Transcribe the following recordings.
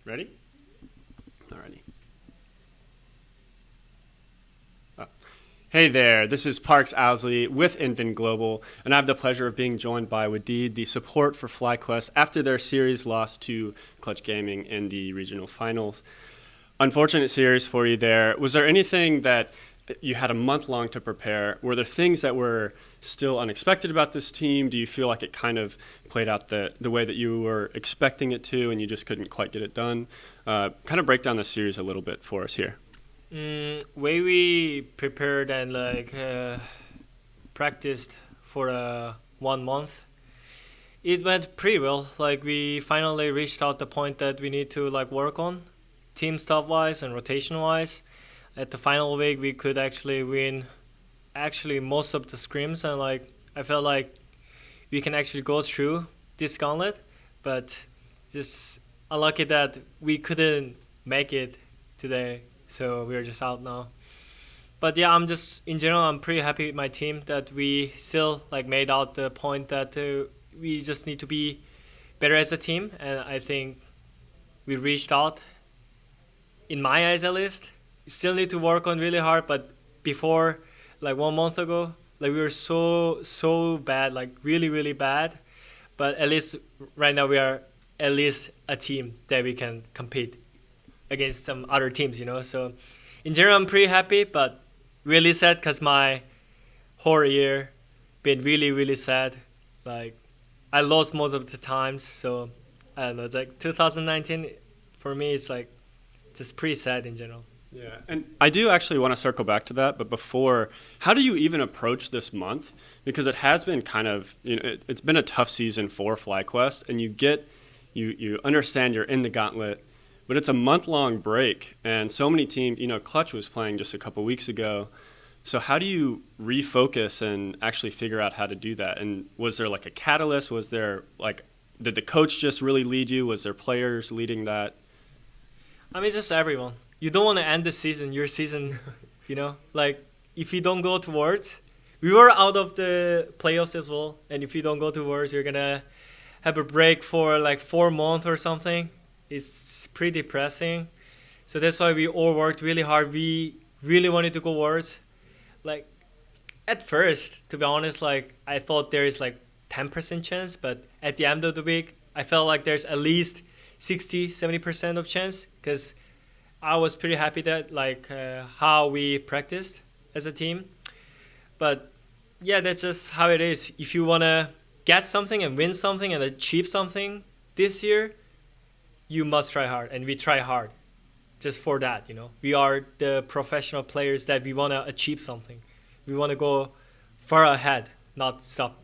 Ready? Alrighty. Oh. Hey there, this is Parks Owsley with Invin Global, and I have the pleasure of being joined by Wadid, the support for Flyquest after their series loss to Clutch Gaming in the regional finals. Unfortunate series for you there. Was there anything that you had a month long to prepare? Were there things that were still unexpected about this team? Do you feel like it kind of played out the way that you were expecting it to and you just couldn't quite get it done? Kind of break down the series a little bit for us here. Way we prepared and practiced for 1 month, it went pretty well. Like we finally reached out the point that we need to work on team stuff wise and rotation wise. At the final week, we could actually win most of the scrims, and I felt like we can actually go through this gauntlet, but just unlucky that we couldn't make it today, so we're just out now. But yeah, in general, I'm pretty happy with my team that we still made out the point that we just need to be better as a team, and I think we reached out, in my eyes at least. Still need to work on really hard, but before 1 month ago, we were so bad, really really bad. But at least right now we are at least a team that we can compete against some other teams, So in general, I'm pretty happy, but really sad because my whole year been really really sad. I lost most of the times, so I don't know. It's 2019 for me. It's just pretty sad in general. Yeah, and I do actually want to circle back to that, but before, how do you even approach this month? Because it has been kind of, it's been a tough season for Flyquest, and you understand you're in the gauntlet, but it's a month-long break, and so many teams, Clutch was playing just a couple weeks ago, so how do you refocus and actually figure out how to do that? And was there a catalyst? Was there did the coach just really lead you? Was there players leading that? I mean, just everyone. You don't want to end your season, if you don't go towards, we were out of the playoffs as well, and if you don't go towards, you're going to have a break for 4 months or something. It's pretty depressing. So that's why we all worked really hard. We really wanted to go towards. At first, to be honest, I thought there is 10% chance, but at the end of the week, I felt like there's at least 60-70% of chance, because I was pretty happy that how we practiced as a team. But yeah, that's just how it is. If you want to get something and win something and achieve something this year, you must try hard, and we try hard just for that. We are the professional players that we want to achieve something. We want to go far ahead, not stop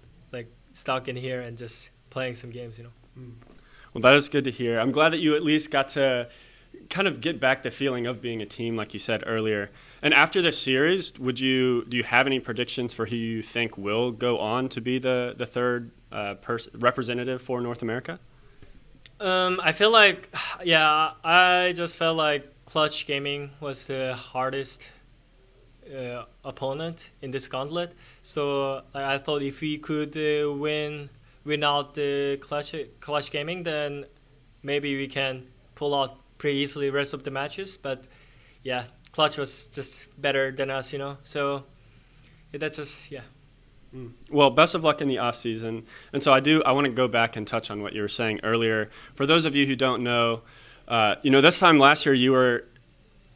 stuck in here and just playing some games. Well, that is good to hear. I'm glad that you at least got to kind of get back the feeling of being a team, like you said earlier. And after this series, do you have any predictions for who you think will go on to be the third representative for North America? I feel I just felt like Clutch Gaming was the hardest opponent in this gauntlet. So I thought if we could win out the Clutch Gaming, then maybe we can pull out pretty easily the rest of the matches. But yeah, Clutch was just better than us, So that's just, yeah. Well, best of luck in the off season. And so I want to go back and touch on what you were saying earlier. For those of you who don't know, this time last year you were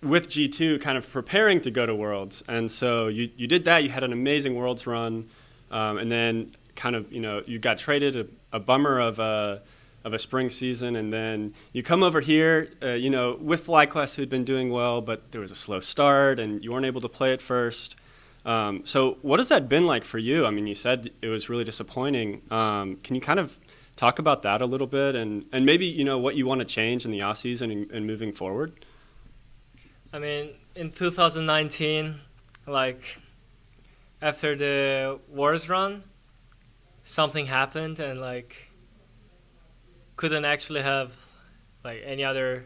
with G2 kind of preparing to go to Worlds. And so you did that. You had an amazing Worlds run. And then kind of, you got traded, a bummer of a spring season, and then you come over here, with Flyquest, who'd been doing well, but there was a slow start, and you weren't able to play at first. So what has that been like for you? I mean, you said it was really disappointing. Can you kind of talk about that a little bit, and maybe, what you want to change in the off season and moving forward? I mean, in 2019, after the Wars run, something happened, and couldn't actually have any other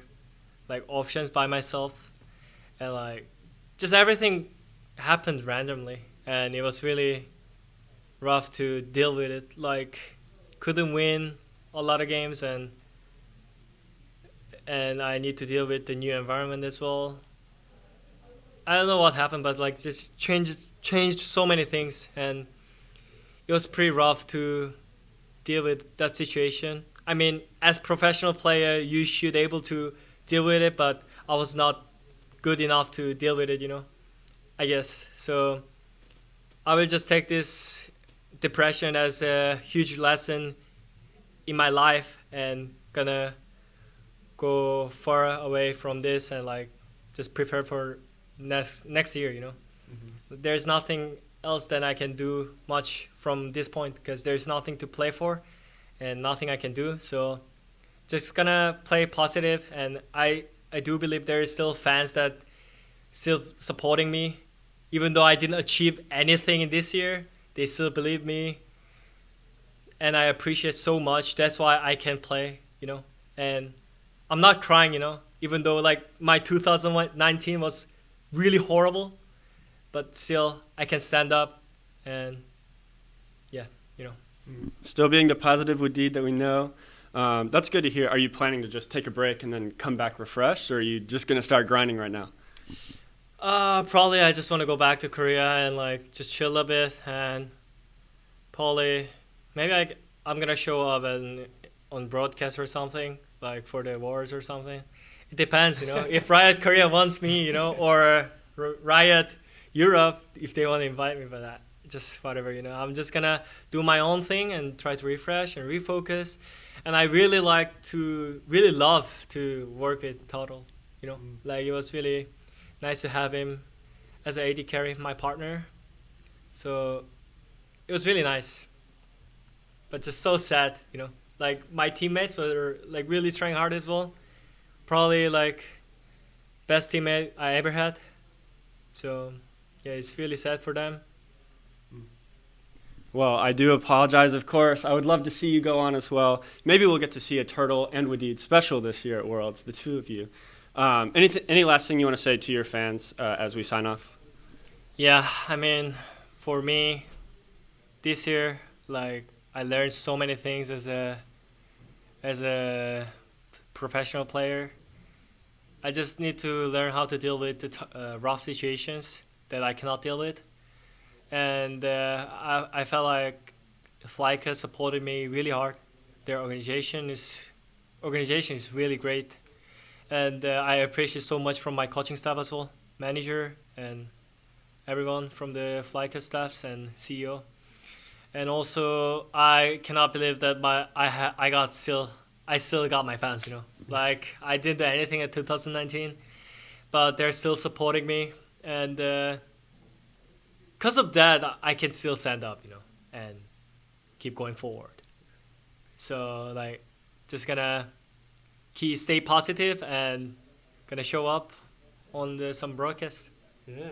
options by myself, and just everything happened randomly, and it was really rough to deal with it. Couldn't win a lot of games, and and I need to deal with the new environment as well. I don't know what happened, but like just changed so many things, and it was pretty rough to deal with that situation. I mean, as professional player, you should able to deal with it, but I was not good enough to deal with it, I guess. So I will just take this depression as a huge lesson in my life and gonna go far away from this and like just prepare for next year, There's nothing else that I can do much from this point because there's nothing to play for and nothing I can do. So just gonna play positive, and I do believe there is still fans that still supporting me. Even though I didn't achieve anything in this year, they still believe me, and I appreciate so much. That's why I can play, and I'm not crying, even though like my 2019 was really horrible, but still I can stand up and Still being the positive Wadid that we know. That's good to hear. Are you planning to just take a break and then come back refreshed, or are you just going to start grinding right now? Probably I just want to go back to Korea and like just chill a bit, and probably maybe I'm going to show up on broadcast or something, like for the wars or something. It depends, if Riot Korea wants me, or Riot Europe, if they want to invite me for that. Just whatever, I'm just gonna do my own thing and try to refresh and refocus. And I really love to work with Total, Like it was really nice to have him as an AD carry, my partner. So it was really nice, but just so sad, Like my teammates were like really trying hard as well. Probably like best teammate I ever had. So yeah, it's really sad for them. Well, I do apologize, of course. I would love to see you go on as well. Maybe we'll get to see a Turtle and Wadid special this year at Worlds, the two of you. Any last thing you want to say to your fans as we sign off? Yeah, I mean, for me, this year, like I learned so many things as a professional player. I just need to learn how to deal with the rough situations that I cannot deal with. And I felt like Flyquest supported me really hard. Their organization is really great, and I appreciate so much from my coaching staff as well, manager and everyone from the Flyquest staffs and CEO. And also, I cannot believe that I still got my fans. Like I didn't do anything in 2019, but they're still supporting me, and. Because of that, I can still stand up, and keep going forward. So, like, just gonna stay positive and gonna show up on some broadcast. Yeah.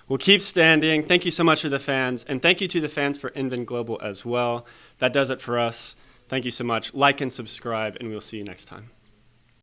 Well, keep standing. Thank you so much to the fans, and thank you to the fans for Invin Global as well. That does it for us. Thank you so much. Like and subscribe, and we'll see you next time.